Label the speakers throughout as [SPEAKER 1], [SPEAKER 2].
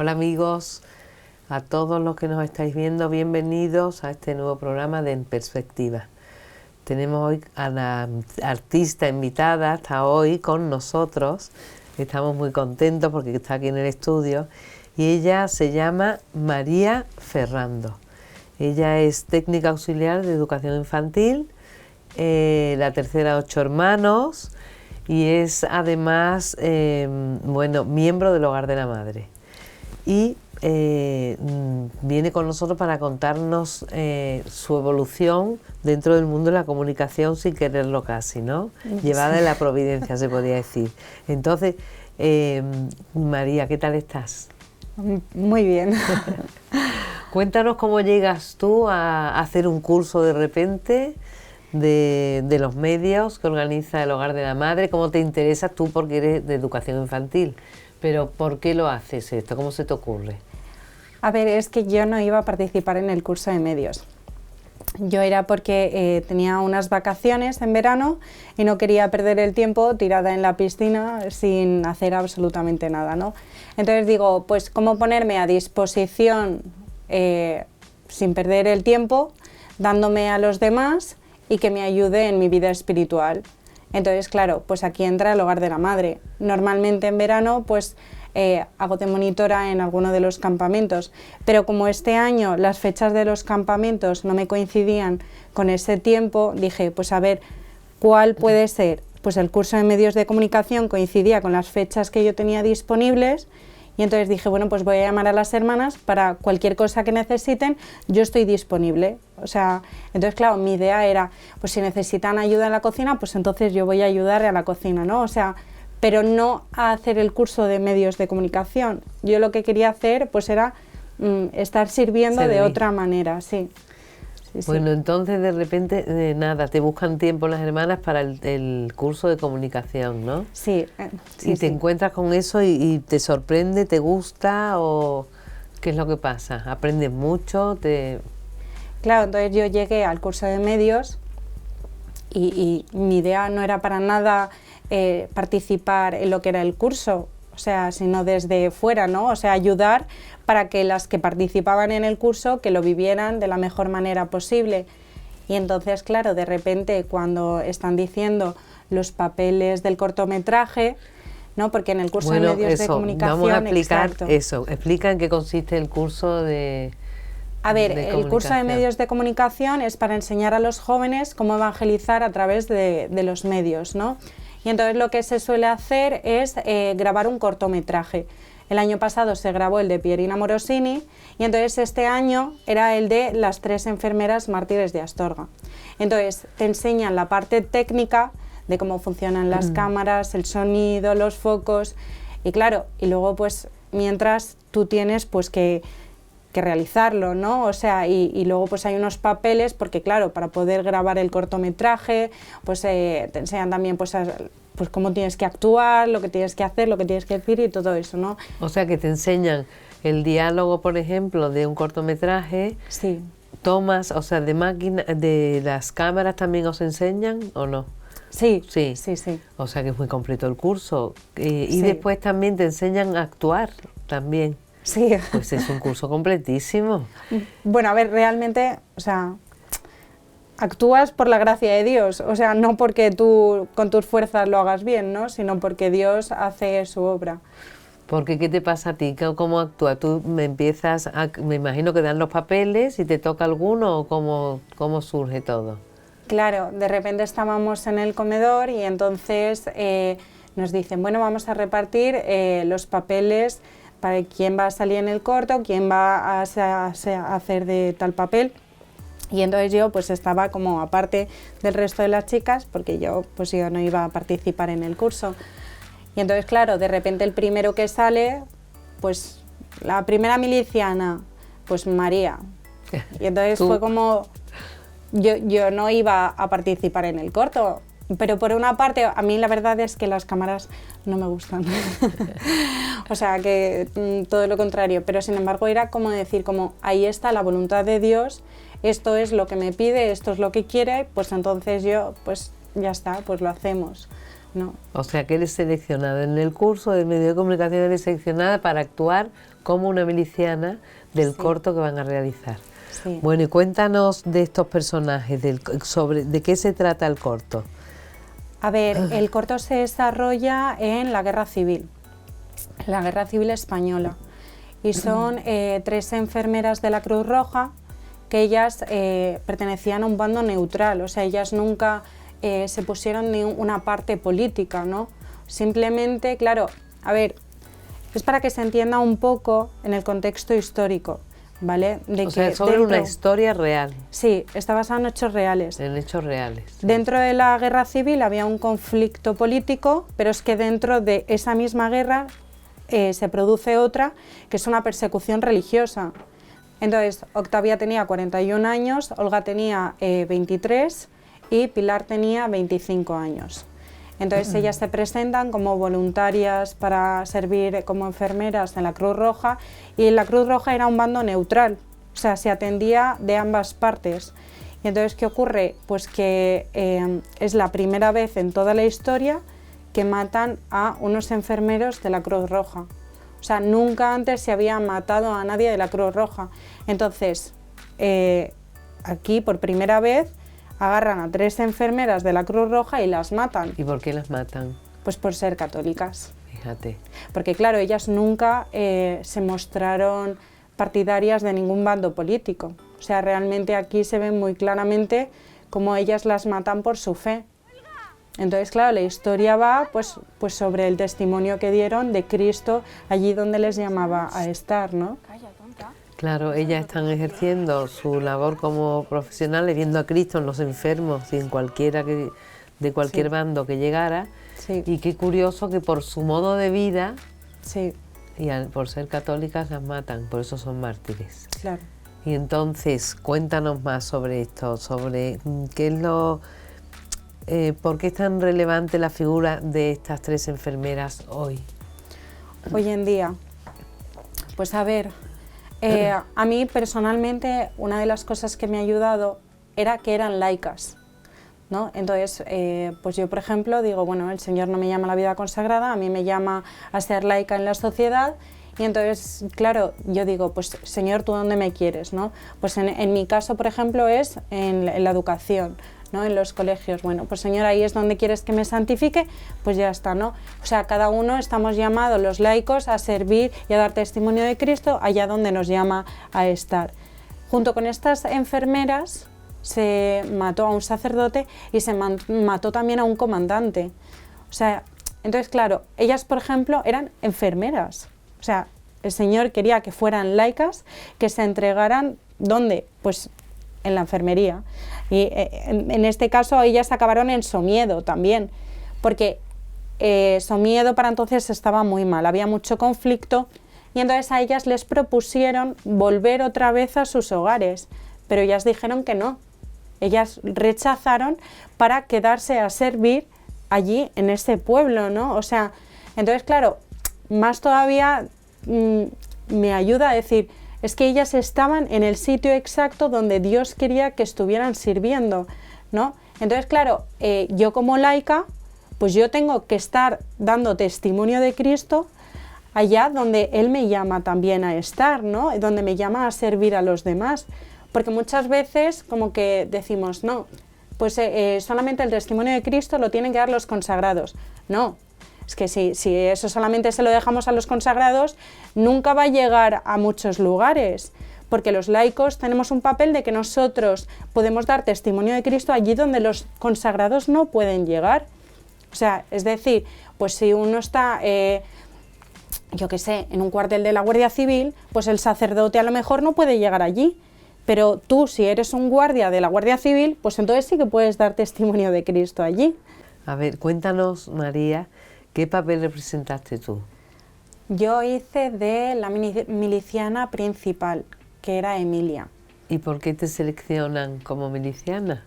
[SPEAKER 1] Hola amigos, a todos los que nos estáis viendo, bienvenidos a este nuevo programa de En Perspectiva. Tenemos hoy a la artista invitada, está hoy con nosotros, estamos muy contentos porque está aquí en el estudio y ella se llama María Ferrando. Ella es técnica auxiliar de educación infantil, la tercera de 8 hermanos y es además, miembro del Hogar de la Madre. Y viene con nosotros para contarnos su evolución dentro del mundo de la comunicación sin quererlo casi, ¿no? Llevada en la providencia, se podría decir. Entonces, María, ¿qué tal estás?
[SPEAKER 2] Muy bien.
[SPEAKER 1] Cuéntanos cómo llegas tú a hacer un curso de repente de los medios que organiza el Hogar de la Madre. ¿Cómo te interesas tú porque eres de educación infantil? Pero ¿por qué lo haces esto? ¿Cómo se te ocurre?
[SPEAKER 2] A ver, es que yo no iba a participar en el curso de medios. Yo era porque tenía unas vacaciones en verano y no quería perder el tiempo tirada en la piscina sin hacer absolutamente nada, ¿no? Entonces digo, pues ¿cómo ponerme a disposición sin perder el tiempo, dándome a los demás y que me ayude en mi vida espiritual? Entonces, claro, pues aquí entra el Hogar de la Madre. Normalmente en verano, pues hago de monitora en alguno de los campamentos, pero como este año las fechas de los campamentos no me coincidían con ese tiempo, dije, pues a ver, ¿cuál puede ser? Pues el curso de medios de comunicación coincidía con las fechas que yo tenía disponibles. Y entonces dije, bueno, pues voy a llamar a las hermanas para cualquier cosa que necesiten, yo estoy disponible. O sea, entonces claro, mi idea era, pues si necesitan ayuda en la cocina, pues entonces yo voy a ayudar a la cocina, ¿no? O sea, pero no a hacer el curso de medios de comunicación. Yo lo que quería hacer, pues era estar sirviendo de otra manera, sí.
[SPEAKER 1] Bueno, sí. Entonces de repente, te buscan tiempo las hermanas para el curso de comunicación, ¿no?
[SPEAKER 2] Sí.
[SPEAKER 1] Y te encuentras con eso y te sorprende, te gusta o ¿qué es lo que pasa? ¿Aprendes mucho?
[SPEAKER 2] Claro, entonces yo llegué al curso de medios y mi idea no era para nada participar en lo que era el curso, o sea, sino desde fuera, ¿no? O sea, ayudar para que las que participaban en el curso que lo vivieran de la mejor manera posible. Y entonces, claro, de repente cuando están diciendo los papeles del cortometraje, ¿no? Porque en el curso de medios de comunicación...
[SPEAKER 1] Vamos a explicar eso. Explica en qué consiste el curso de...
[SPEAKER 2] A ver, el curso de medios de comunicación es para enseñar a los jóvenes cómo evangelizar a través de los medios, ¿no? Y entonces lo que se suele hacer es grabar un cortometraje. El año pasado se grabó el de Pierina Morosini y entonces este año era el de las 3 enfermeras mártires de Astorga. Entonces te enseñan la parte técnica de cómo funcionan las cámaras, el sonido, los focos y claro, y luego pues mientras tú tienes pues que realizarlo, ¿no? O sea, y luego pues hay unos papeles, porque claro, para poder grabar el cortometraje, pues te enseñan también pues cómo tienes que actuar, lo que tienes que hacer, lo que tienes que decir y todo eso, ¿no?
[SPEAKER 1] O sea, que te enseñan el diálogo, por ejemplo, de un cortometraje.
[SPEAKER 2] Sí.
[SPEAKER 1] Tomas, o sea, de las cámaras también os enseñan, ¿o no?
[SPEAKER 2] Sí.
[SPEAKER 1] O sea, que es muy completo el curso. Y después también te enseñan a actuar también.
[SPEAKER 2] Sí.
[SPEAKER 1] Pues es un curso completísimo.
[SPEAKER 2] Bueno, a ver, realmente, o sea, actúas por la gracia de Dios, o sea, no porque tú con tus fuerzas lo hagas bien, ¿no? Sino porque Dios hace su obra.
[SPEAKER 1] Porque ¿qué te pasa a ti? ¿Cómo actúas? Tú me imagino que dan los papeles y te toca alguno o cómo surge todo.
[SPEAKER 2] Claro, de repente estábamos en el comedor y entonces nos dicen, bueno, vamos a repartir los papeles para quién va a salir en el corto, quién va a hacer de tal papel. Y entonces yo pues estaba como aparte del resto de las chicas, porque yo no iba a participar en el curso. Y entonces, claro, de repente el primero que sale, pues la primera miliciana, pues María. Y entonces fue como, yo no iba a participar en el corto. Pero por una parte, a mí la verdad es que las cámaras no me gustan. O sea, que todo lo contrario. Pero sin embargo era como decir, como ahí está la voluntad de Dios, esto es lo que me pide, esto es lo que quiere, pues entonces yo, pues ya está, pues lo hacemos, ¿no?
[SPEAKER 1] O sea, que eres seleccionada en el curso de medio de comunicación, eres seleccionada para actuar como una miliciana del
[SPEAKER 2] Sí.
[SPEAKER 1] corto que van a realizar.
[SPEAKER 2] Sí.
[SPEAKER 1] Bueno, y cuéntanos de estos personajes, de qué se trata el corto.
[SPEAKER 2] A ver, el corto se desarrolla en la Guerra Civil Española, y son 3 enfermeras de la Cruz Roja que ellas pertenecían a un bando neutral, o sea, ellas nunca se pusieron ni una parte política, ¿no? Simplemente, claro, a ver, es para que se entienda un poco en el contexto histórico, ¿vale?
[SPEAKER 1] O sea, sobre una historia real.
[SPEAKER 2] Sí, está basado en hechos reales.
[SPEAKER 1] En hechos reales. Sí.
[SPEAKER 2] Dentro de la guerra civil había un conflicto político, pero es que dentro de esa misma guerra se produce otra, que es una persecución religiosa. Entonces, Octavia tenía 41 años, Olga tenía 23 y Pilar tenía 25 años. Entonces ellas se presentan como voluntarias para servir como enfermeras en la Cruz Roja, y la Cruz Roja era un bando neutral, o sea, se atendía de ambas partes. Y entonces, ¿qué ocurre? Pues que es la primera vez en toda la historia que matan a unos enfermeros de la Cruz Roja. O sea, nunca antes se había matado a nadie de la Cruz Roja. Entonces, aquí por primera vez agarran a 3 enfermeras de la Cruz Roja y las matan.
[SPEAKER 1] ¿Y por qué las matan?
[SPEAKER 2] Pues por ser católicas.
[SPEAKER 1] Fíjate.
[SPEAKER 2] Porque claro, ellas nunca se mostraron partidarias de ningún bando político. O sea, realmente aquí se ve muy claramente cómo ellas las matan por su fe. Entonces, claro, la historia va pues sobre el testimonio que dieron de Cristo allí donde les llamaba a estar, ¿no?
[SPEAKER 1] Claro, ellas están ejerciendo su labor como profesionales, viendo a Cristo en los enfermos y en cualquiera de cualquier bando que llegara.
[SPEAKER 2] Sí.
[SPEAKER 1] Y qué curioso que por su modo de vida
[SPEAKER 2] Sí.
[SPEAKER 1] y por ser católicas las matan, por eso son mártires.
[SPEAKER 2] Claro.
[SPEAKER 1] Y entonces, cuéntanos más sobre esto, sobre qué es por qué es tan relevante la figura de estas 3 enfermeras hoy.
[SPEAKER 2] Hoy en día, pues a ver, a mí personalmente una de las cosas que me ha ayudado era que eran laicas, ¿no? Entonces, pues yo por ejemplo digo, bueno, el Señor no me llama a la vida consagrada, a mí me llama a ser laica en la sociedad, y entonces, claro, yo digo, pues Señor, ¿tú dónde me quieres, no? Pues en mi caso, por ejemplo, es en la educación, ¿no? En los colegios. Bueno, pues Señor, ahí es donde quieres que me santifique, pues ya está, ¿no? O sea, cada uno estamos llamados, los laicos, a servir y a dar testimonio de Cristo allá donde nos llama a estar. Junto con estas enfermeras se mató a un sacerdote y se mató también a un comandante. O sea, entonces, claro, ellas, por ejemplo, eran enfermeras. O sea, el Señor quería que fueran laicas, que se entregaran, ¿dónde? Pues en la enfermería. Y en este caso ellas acabaron en Somiedo también, porque Somiedo para entonces estaba muy mal, había mucho conflicto, y entonces a ellas les propusieron volver otra vez a sus hogares, pero ellas dijeron que no. Ellas rechazaron para quedarse a servir allí en ese pueblo, ¿no? O sea, entonces claro, más todavía me ayuda a decir, es que ellas estaban en el sitio exacto donde Dios quería que estuvieran sirviendo, ¿no? Entonces, claro, yo como laica, pues yo tengo que estar dando testimonio de Cristo allá donde Él me llama también a estar, ¿no? Donde me llama a servir a los demás. Porque muchas veces como que decimos, no, pues solamente el testimonio de Cristo lo tienen que dar los consagrados. No. Es que si eso solamente se lo dejamos a los consagrados, nunca va a llegar a muchos lugares, porque los laicos tenemos un papel de que nosotros podemos dar testimonio de Cristo allí donde los consagrados no pueden llegar. O sea, es decir, pues si uno está, yo qué sé, en un cuartel de la Guardia Civil, pues el sacerdote a lo mejor no puede llegar allí, pero tú, si eres un guardia de la Guardia Civil, pues entonces sí que puedes dar testimonio de Cristo allí.
[SPEAKER 1] A ver, cuéntanos, María, ¿qué papel representaste tú?
[SPEAKER 2] Yo hice de la miliciana principal, que era Emilia.
[SPEAKER 1] ¿Y por qué te seleccionan como miliciana?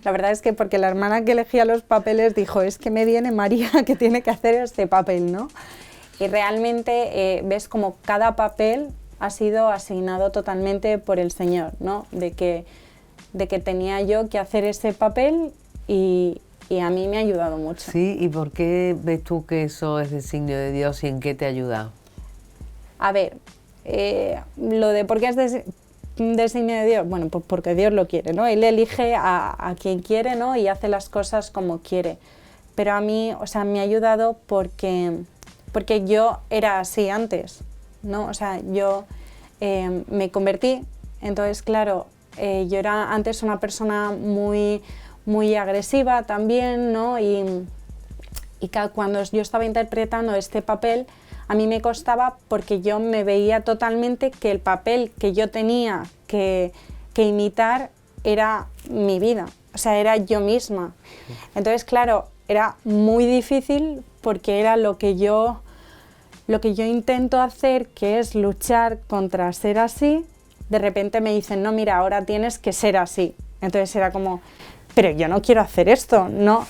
[SPEAKER 2] La verdad es que porque la hermana que elegía los papeles dijo, es que me viene María que tiene que hacer este papel, ¿no? Y realmente ves como cada papel ha sido asignado totalmente por el Señor, ¿no? De que tenía yo que hacer ese papel y a mí me ha ayudado mucho.
[SPEAKER 1] Sí, ¿y por qué ves tú que eso es designio de Dios y en qué te ha ayudado?
[SPEAKER 2] A ver, lo de por qué es designio de Dios, bueno, pues porque Dios lo quiere, ¿no? Él elige a quien quiere, ¿no? Y hace las cosas como quiere. Pero a mí, o sea, me ha ayudado porque yo era así antes, ¿no? O sea, yo me convertí, entonces, claro, yo era antes una persona muy, muy agresiva también, ¿no? Y cuando yo estaba interpretando este papel, a mí me costaba porque yo me veía totalmente que el papel que yo tenía que imitar era mi vida, o sea, era yo misma. Entonces, claro, era muy difícil porque era lo que yo intento hacer, que es luchar contra ser así. De repente me dicen, no, mira, ahora tienes que ser así. Entonces era como, pero yo no quiero hacer esto, no.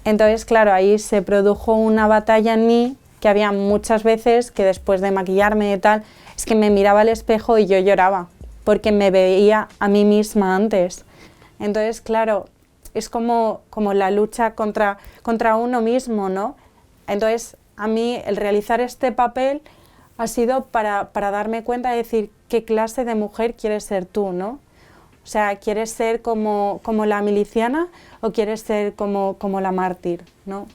[SPEAKER 2] Entonces, claro, ahí se produjo una batalla en mí, que había muchas veces que después de maquillarme y tal, es que me miraba al espejo y yo lloraba, porque me veía a mí misma antes. Entonces, claro, es como la lucha contra uno mismo, ¿no? Entonces, a mí el realizar este papel ha sido para darme cuenta de decir qué clase de mujer quieres ser tú, ¿no? O sea, ¿quieres ser como la miliciana o quieres ser como la mártir, ¿no?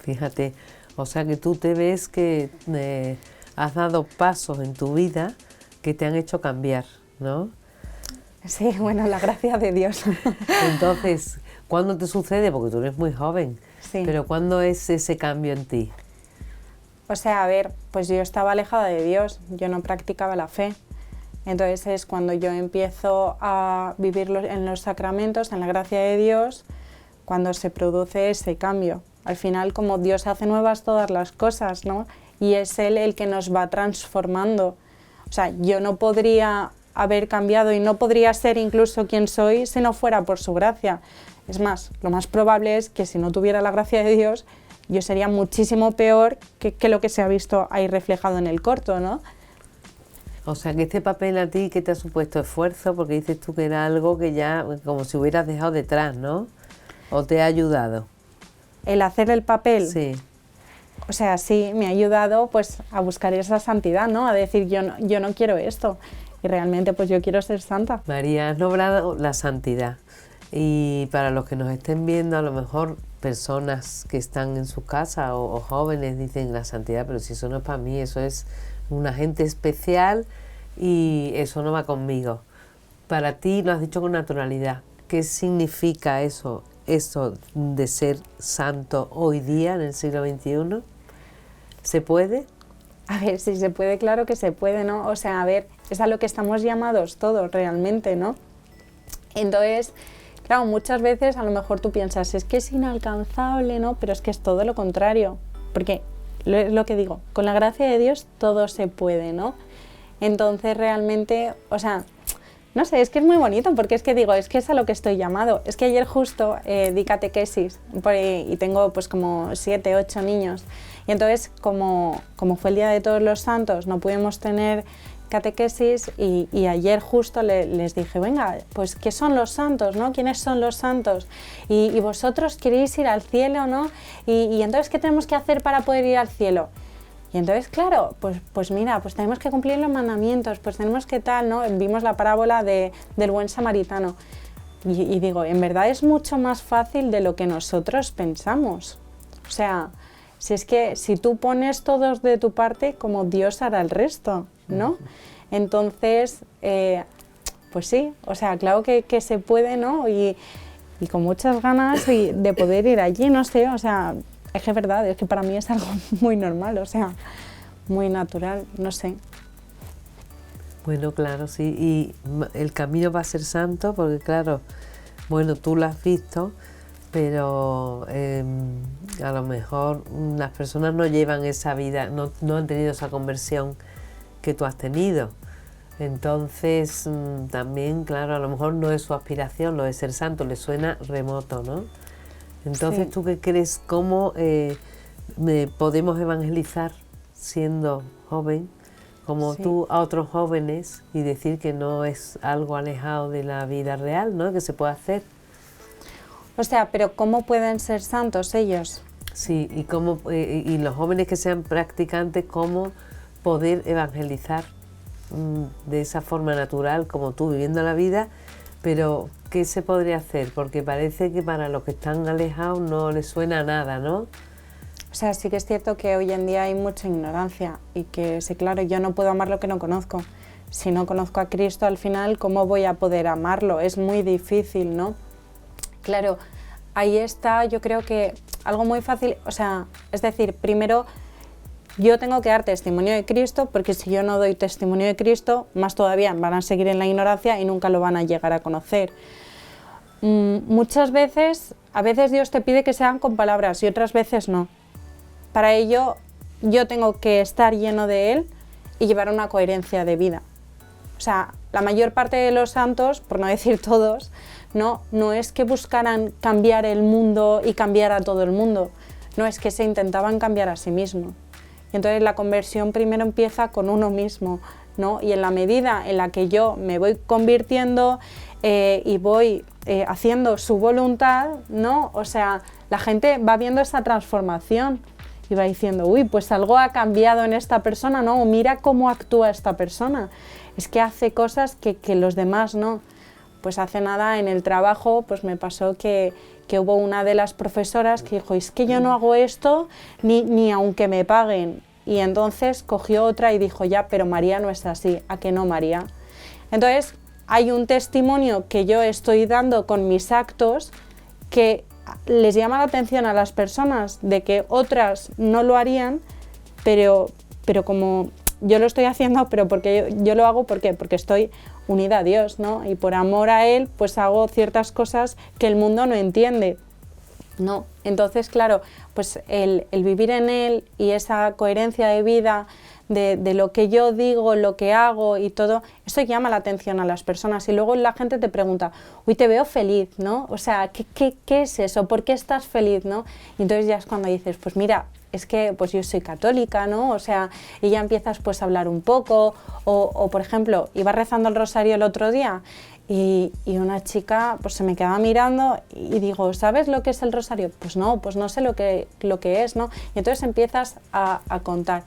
[SPEAKER 1] Fíjate, o sea que tú te ves que has dado pasos en tu vida que te han hecho cambiar, ¿no?
[SPEAKER 2] Sí, bueno, la gracia de Dios.
[SPEAKER 1] Entonces, ¿cuándo te sucede? Porque tú eres muy joven,
[SPEAKER 2] Sí.
[SPEAKER 1] pero ¿cuándo es ese cambio en ti?
[SPEAKER 2] O sea, a ver, pues yo estaba alejada de Dios, yo no practicaba la fe. Entonces es cuando yo empiezo a vivir en los sacramentos, en la gracia de Dios, cuando se produce ese cambio. Al final, como Dios hace nuevas todas las cosas, ¿no? Y es Él el que nos va transformando. O sea, yo no podría haber cambiado y no podría ser incluso quien soy si no fuera por su gracia. Es más, lo más probable es que si no tuviera la gracia de Dios, yo sería muchísimo peor que lo que se ha visto ahí reflejado en el corto, ¿no?
[SPEAKER 1] O sea, que este papel a ti, ¿qué te ha supuesto esfuerzo? Porque dices tú que era algo que ya, como si hubieras dejado detrás, ¿no? ¿O te ha ayudado?
[SPEAKER 2] El hacer el papel,
[SPEAKER 1] Sí.
[SPEAKER 2] o sea, sí, me ha ayudado pues a buscar esa santidad, ¿no? A decir, yo no quiero esto. Y realmente pues yo quiero ser santa.
[SPEAKER 1] María, has logrado la santidad. Y para los que nos estén viendo, a lo mejor personas que están en su casa o jóvenes dicen la santidad, pero si eso no es para mí, eso es una gente especial y eso no va conmigo. Para ti lo has dicho con naturalidad. ¿Qué significa eso de ser santo hoy día en el siglo XXI? ¿Se puede?
[SPEAKER 2] A ver, si se puede, claro que se puede, ¿no? O sea, a ver, es a lo que estamos llamados todos realmente, ¿no? Entonces, claro, muchas veces a lo mejor tú piensas, es que es inalcanzable, ¿no? Pero es que es todo lo contrario, porque es lo que digo, con la gracia de Dios todo se puede, ¿no? Entonces realmente, o sea, no sé, es que es muy bonito, porque es que digo, es que es a lo que estoy llamado. Es que ayer justo di catequesis y tengo pues como 7, 8 niños. Y entonces, como fue el Día de Todos los Santos, no pudimos tener catequesis y ayer justo les dije, venga, pues ¿qué son los santos, no? ¿Quiénes son los santos? Y vosotros queréis ir al cielo, ¿no? Y entonces, ¿qué tenemos que hacer para poder ir al cielo? Y entonces, claro, pues mira, pues tenemos que cumplir los mandamientos, pues tenemos que tal, ¿no? Vimos la parábola del buen samaritano. Y digo, en verdad es mucho más fácil de lo que nosotros pensamos. O sea, si es que si tú pones todos de tu parte, como Dios hará el resto, ¿no? Entonces, pues sí, o sea, claro que se puede, ¿no? Y con muchas ganas de poder ir allí, no sé, o sea, es que es verdad, es que para mí es algo muy normal, o sea, muy natural, no sé.
[SPEAKER 1] Bueno, claro, sí, y el camino va a ser santo porque, claro, bueno, tú lo has visto, pero a lo mejor las personas no llevan esa vida, no han tenido esa conversión que tú has tenido. Entonces, también, claro, a lo mejor no es su aspiración, lo de ser santo, le suena remoto, ¿no? Entonces,
[SPEAKER 2] Sí.
[SPEAKER 1] ¿tú qué crees? ¿Cómo podemos evangelizar siendo joven, como
[SPEAKER 2] Sí.
[SPEAKER 1] tú, a otros jóvenes y decir que no es algo alejado de la vida real, ¿no? Que se puede hacer.
[SPEAKER 2] O sea, pero ¿cómo pueden ser santos ellos?
[SPEAKER 1] Sí, y los jóvenes que sean practicantes, ¿cómo poder evangelizar de esa forma natural como tú, viviendo la vida, pero ¿qué se podría hacer? Porque parece que para los que están alejados no les suena a nada, ¿no?
[SPEAKER 2] O sea, sí que es cierto que hoy en día hay mucha ignorancia y que, sí, claro, yo no puedo amar lo que no conozco. Si no conozco a Cristo, al final, ¿cómo voy a poder amarlo? Es muy difícil, ¿no? Claro, ahí está, yo creo que algo muy fácil, o sea, es decir, primero yo tengo que dar testimonio de Cristo, porque si yo no doy testimonio de Cristo, más todavía van a seguir en la ignorancia y nunca lo van a llegar a conocer. Muchas veces, a veces Dios te pide que sean con palabras y otras veces no. Para ello, yo tengo que estar lleno de Él y llevar una coherencia de vida. O sea, la mayor parte de los santos, por no decir todos, no es que buscaran cambiar el mundo y cambiar a todo el mundo, no, es que se intentaban cambiar a sí mismos. Y entonces la conversión primero empieza con uno mismo, ¿no? Y en la medida en la que yo me voy convirtiendo y voy haciendo su voluntad, ¿no? O sea, la gente va viendo esa transformación y va diciendo, uy, pues algo ha cambiado en esta persona, ¿no? O mira cómo actúa esta persona, es que hace cosas que los demás no. Pues hace nada en el trabajo pues me pasó que hubo una de las profesoras que dijo, es que yo no hago esto ni aunque me paguen. Y entonces cogió otra y dijo, ya, pero María no es así, ¿a qué no, María? Entonces hay un testimonio que yo estoy dando con mis actos que les llama la atención a las personas de que otras no lo harían, pero como yo lo estoy haciendo, pero porque yo lo hago, ¿por qué? Porque estoy unida a Dios, ¿no? Y por amor a Él, pues hago ciertas cosas que el mundo no entiende, ¿no? Entonces, claro, pues el vivir en Él y esa coherencia de vida, de lo que yo digo, lo que hago y todo, eso llama la atención a las personas. Y luego la gente te pregunta, uy, te veo feliz, ¿no? O sea, ¿qué es eso? ¿Por qué estás feliz, no? Y entonces ya es cuando dices, pues mira, es que pues yo soy católica, ¿no? O sea, y ya empiezas pues a hablar un poco, o por ejemplo, iba rezando el rosario el otro día y una chica pues se me quedaba mirando y digo, ¿sabes lo que es el rosario? Pues no sé lo que es, ¿no? Y entonces empiezas a contar.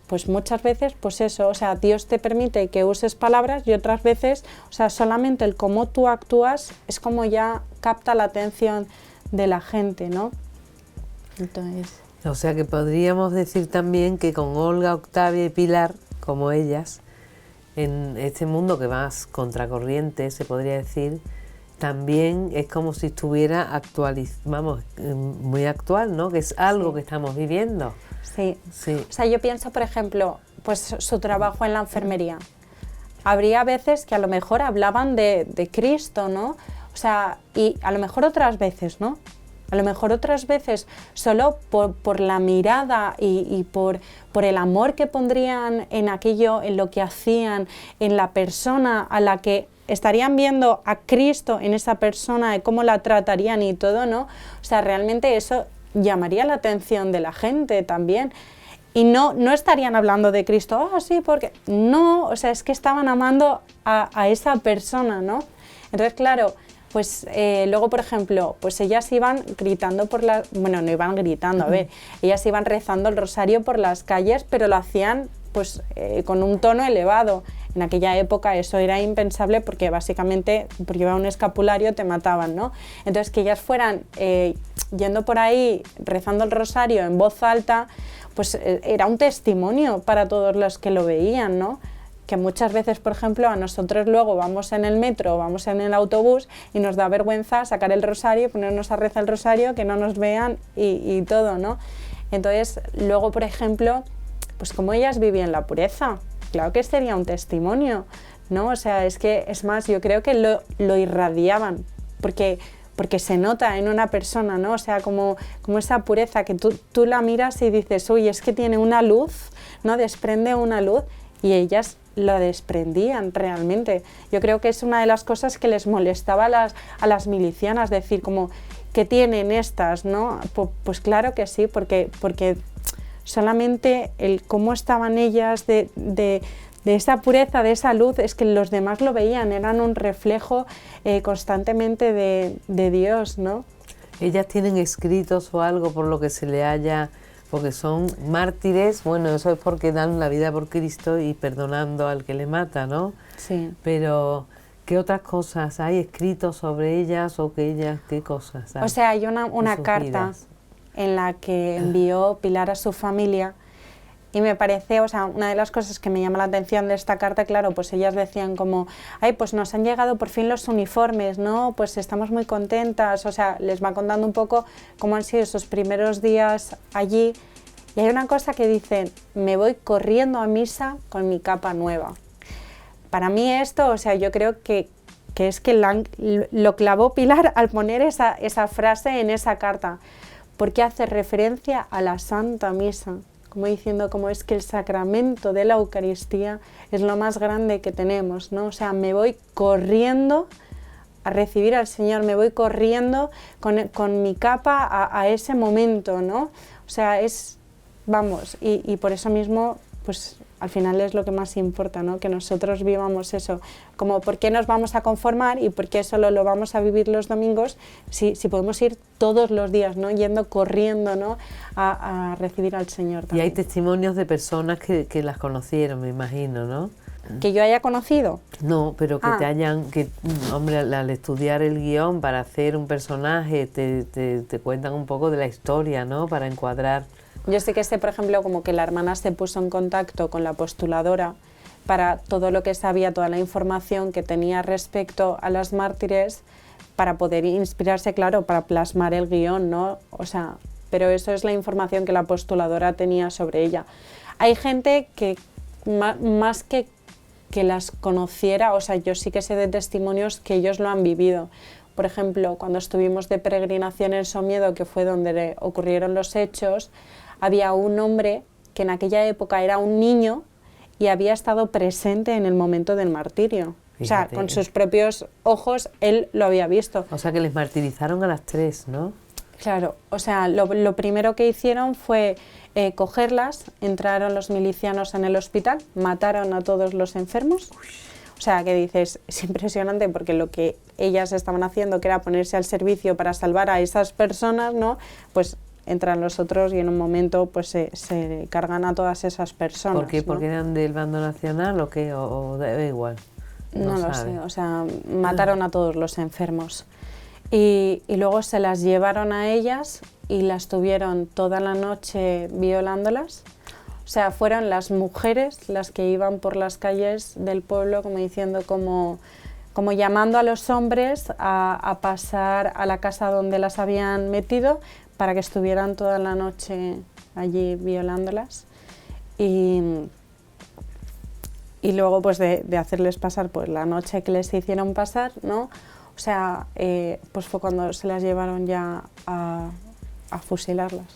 [SPEAKER 2] Pues muchas veces, pues eso, o sea, Dios te permite que uses palabras y otras veces, o sea, solamente el cómo tú actúas es como ya capta la atención de la gente, ¿no? Entonces...
[SPEAKER 1] O sea que podríamos decir también que con Olga, Octavia y Pilar, como ellas, en este mundo que más contracorriente, se podría decir, también es como si estuviera muy actual, ¿no? Que es algo
[SPEAKER 2] sí.
[SPEAKER 1] Que estamos viviendo.
[SPEAKER 2] Sí.
[SPEAKER 1] Sí.
[SPEAKER 2] O sea, yo pienso, por ejemplo, pues su trabajo en la enfermería. Habría veces que a lo mejor hablaban de Cristo, ¿no? O sea, y a lo mejor otras veces, ¿no? A lo mejor otras veces solo por la mirada y por el amor que pondrían en aquello, en lo que hacían, en la persona a la que estarían viendo a Cristo en esa persona, de cómo la tratarían y todo, ¿no? O sea, realmente eso llamaría la atención de la gente también. Y no estarían hablando de Cristo, sí, porque... No, o sea, es que estaban amando a esa persona, ¿no? Entonces, claro, pues luego, por ejemplo, pues ellas iban gritando por las... Bueno, no iban gritando, a ver, ellas iban rezando el rosario por las calles, pero lo hacían pues con un tono elevado. En aquella época eso era impensable porque básicamente por llevar un escapulario te mataban, ¿no? Entonces que ellas fueran yendo por ahí rezando el rosario en voz alta, pues era un testimonio para todos los que lo veían, ¿no? Que muchas veces, por ejemplo, a nosotros luego vamos en el metro o vamos en el autobús y nos da vergüenza sacar el rosario, ponernos a rezar el rosario, que no nos vean y todo, ¿no? Entonces, luego, por ejemplo, pues como ellas vivían la pureza, claro que sería un testimonio, ¿no? O sea, es que, es más, yo creo que lo irradiaban, porque se nota en una persona, ¿no? O sea, como esa pureza que tú la miras y dices, uy, es que tiene una luz, ¿no? Desprende una luz, y ellas lo desprendían realmente. Yo creo que es una de las cosas que les molestaba a las milicianas, decir, como, ¿qué tienen estas, no? Pues claro que sí, porque solamente el cómo estaban ellas de esa pureza, de esa luz, es que los demás lo veían, eran un reflejo constantemente de Dios, ¿no?
[SPEAKER 1] ¿Ellas tienen escritos o algo por lo que se le haya porque son mártires, bueno, eso es porque dan la vida por Cristo y perdonando al que le mata, ¿no?
[SPEAKER 2] Sí.
[SPEAKER 1] Pero, ¿qué otras cosas hay escritos sobre ellas o que ellas, qué cosas hay?
[SPEAKER 2] O sea, hay una carta
[SPEAKER 1] vidas?
[SPEAKER 2] en la que envió Pilar a su familia y me parece, o sea, una de las cosas que me llama la atención de esta carta, claro, pues ellas decían como, ay, pues nos han llegado por fin los uniformes, ¿no? Pues estamos muy contentas, o sea, les va contando un poco cómo han sido esos primeros días allí. Y hay una cosa que dicen, me voy corriendo a misa con mi capa nueva. Para mí esto, o sea, yo creo que es que lo clavó Pilar al poner esa frase en esa carta, porque hace referencia a la Santa Misa, como diciendo como es que el sacramento de la Eucaristía es lo más grande que tenemos, ¿no? O sea, me voy corriendo a recibir al Señor, me voy corriendo con mi capa a ese momento, ¿no? O sea, vamos, y por eso mismo, pues al final es lo que más importa, ¿no? Que nosotros vivamos eso, como por qué nos vamos a conformar y por qué solo lo vamos a vivir los domingos si podemos ir todos los días, ¿no? Yendo corriendo, ¿no? a recibir al Señor también.
[SPEAKER 1] Y hay testimonios de personas que las conocieron, me imagino, ¿no?
[SPEAKER 2] ¿Que yo haya conocido?
[SPEAKER 1] No, pero que te hayan, hombre, al estudiar el guión para hacer un personaje, te cuentan un poco de la historia, ¿no? Para encuadrar.
[SPEAKER 2] Yo sé que por ejemplo, como que la hermana se puso en contacto con la postuladora para todo lo que sabía, toda la información que tenía respecto a las mártires, para poder inspirarse, claro, para plasmar el guión, ¿no? O sea, pero eso es la información que la postuladora tenía sobre ella. Hay gente que más que las conociera, o sea, yo sí que sé de testimonios que ellos lo han vivido. Por ejemplo, cuando estuvimos de peregrinación en Somiedo, que fue donde ocurrieron los hechos, había un hombre que en aquella época era un niño y había estado presente en el momento del martirio. Fíjate. O sea, con sus propios ojos él lo había visto.
[SPEAKER 1] O sea, que les martirizaron a las 3, ¿no?
[SPEAKER 2] Claro, o sea, lo primero que hicieron fue cogerlas, entraron los milicianos en el hospital, mataron a todos los enfermos. O sea, que dices, es impresionante porque lo que ellas estaban haciendo, que era ponerse al servicio para salvar a esas personas, ¿no? Pues entran los otros y en un momento pues se cargan a todas esas personas.
[SPEAKER 1] ¿Por qué?
[SPEAKER 2] ¿no?
[SPEAKER 1] ¿Porque eran del bando nacional o qué? ¿O da igual?
[SPEAKER 2] No lo sé, o sea, mataron a todos los enfermos. Y luego se las llevaron a ellas y las tuvieron toda la noche violándolas. O sea, fueron las mujeres las que iban por las calles del pueblo como diciendo, como llamando a los hombres a pasar a la casa donde las habían metido para que estuvieran toda la noche allí violándolas. Y luego pues de hacerles pasar pues la noche que les hicieron pasar, ¿no? O sea, pues fue cuando se las llevaron ya a fusilarlas.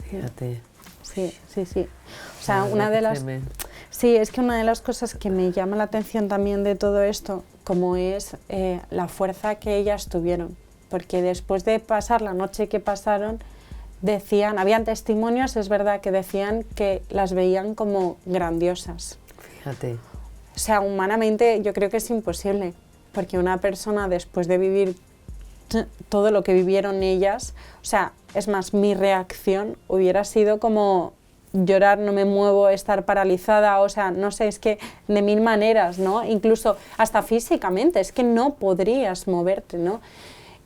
[SPEAKER 1] Fíjate.
[SPEAKER 2] Sí. O sea, sí, es que una de las cosas que me llama la atención también de todo esto, como es la fuerza que ellas tuvieron, porque después de pasar la noche que pasaron, habían testimonios, es verdad, que decían que las veían como grandiosas.
[SPEAKER 1] Fíjate.
[SPEAKER 2] O sea, humanamente yo creo que es imposible, porque una persona después de vivir todo lo que vivieron ellas, o sea, es más, mi reacción hubiera sido como llorar, no me muevo, estar paralizada, o sea, no sé, es que de mil maneras, ¿no? Incluso hasta físicamente, es que no podrías moverte, ¿no?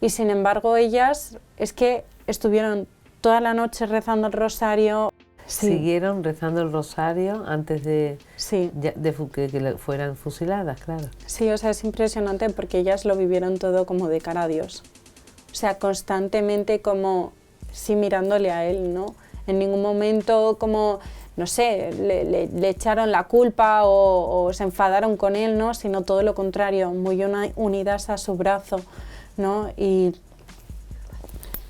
[SPEAKER 2] Y sin embargo ellas es que estuvieron toda la noche rezando el rosario. Sí.
[SPEAKER 1] Siguieron rezando el rosario antes de que fueran fusiladas, claro.
[SPEAKER 2] Sí, o sea, es impresionante porque ellas lo vivieron todo como de cara a Dios. O sea, constantemente como, sí, mirándole a Él, ¿no? En ningún momento como, no sé, le echaron la culpa o se enfadaron con Él, ¿no? Sino todo lo contrario, muy unidas a su brazo, ¿no? Y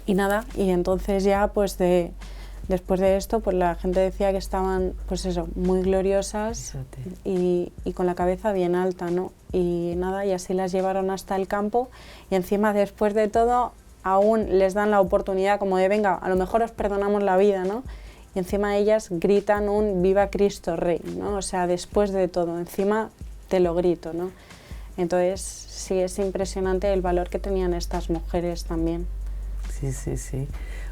[SPEAKER 2] nada, y entonces ya pues después de esto pues la gente decía que estaban pues eso, muy gloriosas y con la cabeza bien alta, ¿no? Y nada, y así las llevaron hasta el campo y encima después de todo aún les dan la oportunidad como de venga, a lo mejor os perdonamos la vida, ¿no? Y encima ellas gritan un viva Cristo Rey, ¿no? O sea, después de todo, encima te lo grito, ¿no? Entonces sí, es impresionante el valor que tenían estas mujeres también.
[SPEAKER 1] Sí, sí, sí.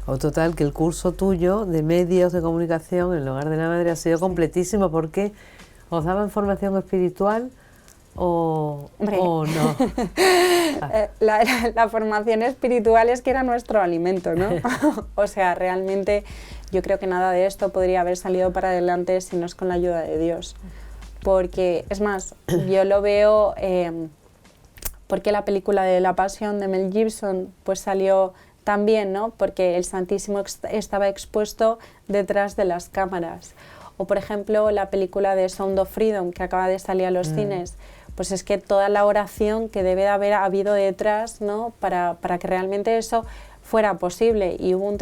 [SPEAKER 1] O total, que el curso tuyo de medios de comunicación en el Hogar de la Madre ha sido completísimo, porque os daban formación espiritual o no.
[SPEAKER 2] La formación espiritual es que era nuestro alimento, ¿no? O sea, realmente yo creo que nada de esto podría haber salido para adelante si no es con la ayuda de Dios. Porque, es más, yo lo veo, porque la película de La Pasión de Mel Gibson pues salió también, ¿no? Porque el Santísimo estaba expuesto detrás de las cámaras. O, por ejemplo, la película de Sound of Freedom, que acaba de salir a los cines, pues es que toda la oración que debe de haber habido detrás, ¿no? para que realmente eso fuera posible. Y hubo un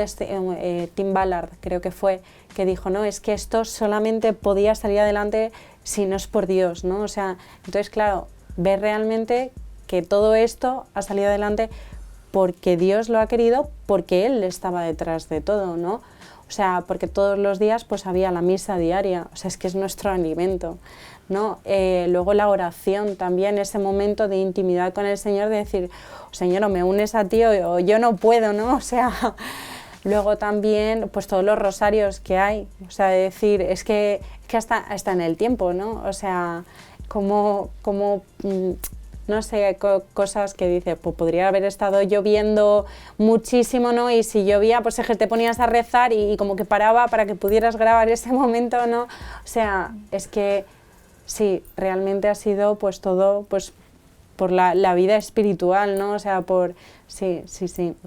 [SPEAKER 2] Tim Ballard, creo que fue, que dijo, no, es que esto solamente podía salir adelante si no es por Dios, ¿no? O sea, entonces, claro, ver realmente que todo esto ha salido adelante porque Dios lo ha querido, porque Él estaba detrás de todo, ¿no? O sea, porque todos los días pues había la misa diaria, o sea, es que es nuestro alimento, ¿no? Luego la oración también, ese momento de intimidad con el Señor, de decir, Señor, o me unes a ti o yo no puedo, ¿no? O sea, luego también pues todos los rosarios que hay, o sea, de decir, es que hasta en el tiempo, ¿no? O sea, como no sé, cosas que dice, pues podría haber estado lloviendo muchísimo, ¿no? Y si llovía, pues es que te ponías a rezar y como que paraba para que pudieras grabar ese momento, ¿no? O sea, es que sí, realmente ha sido pues todo pues por la vida espiritual, ¿no? O sea, sí.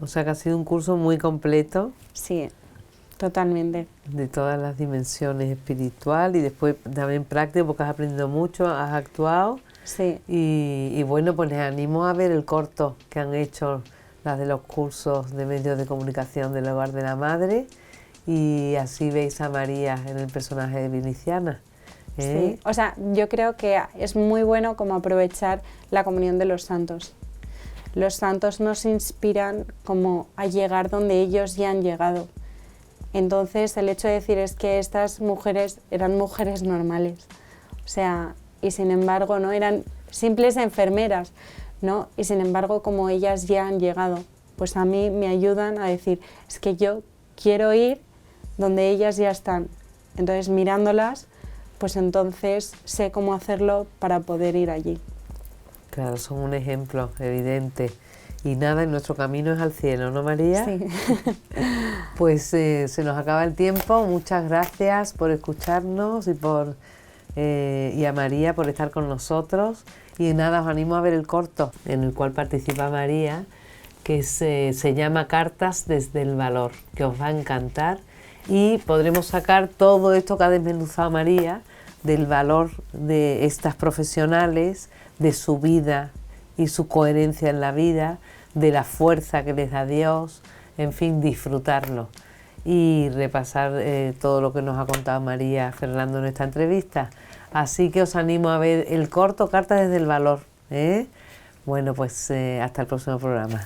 [SPEAKER 1] O sea, que ha sido un curso muy completo.
[SPEAKER 2] Sí, totalmente.
[SPEAKER 1] De todas las dimensiones espiritual y después también práctico, porque has aprendido mucho, has actuado.
[SPEAKER 2] Sí.
[SPEAKER 1] Y bueno, pues les animo a ver el corto que han hecho las de los cursos de medios de comunicación del Hogar de la Madre, y así veis a María en el personaje de Viniciana.
[SPEAKER 2] Sí, o sea, yo creo que es muy bueno como aprovechar la comunión de los santos. Los santos nos inspiran como a llegar donde ellos ya han llegado. Entonces, el hecho de decir es que estas mujeres eran mujeres normales, o sea, y sin embargo, ¿no? Eran simples enfermeras, ¿no? Y sin embargo, como ellas ya han llegado, pues a mí me ayudan a decir, es que yo quiero ir donde ellas ya están. Entonces, mirándolas, pues entonces sé cómo hacerlo para poder ir allí.
[SPEAKER 1] Claro, son un ejemplo evidente. Y nada, nuestro camino es al cielo, ¿no, María?
[SPEAKER 2] Sí.
[SPEAKER 1] Pues se nos acaba el tiempo. Muchas gracias por escucharnos y a María por estar con nosotros. Y nada, os animo a ver el corto en el cual participa María, que se llama Cartas desde el Valor, que os va a encantar. Y podremos sacar todo esto que ha desmenuzado María, del valor de estas profesionales, de su vida y su coherencia en la vida, de la fuerza que les da Dios, en fin, disfrutarlo y repasar todo lo que nos ha contado María Fernando en esta entrevista. Así que os animo a ver el corto Cartas desde el Valor. Bueno, pues hasta el próximo programa.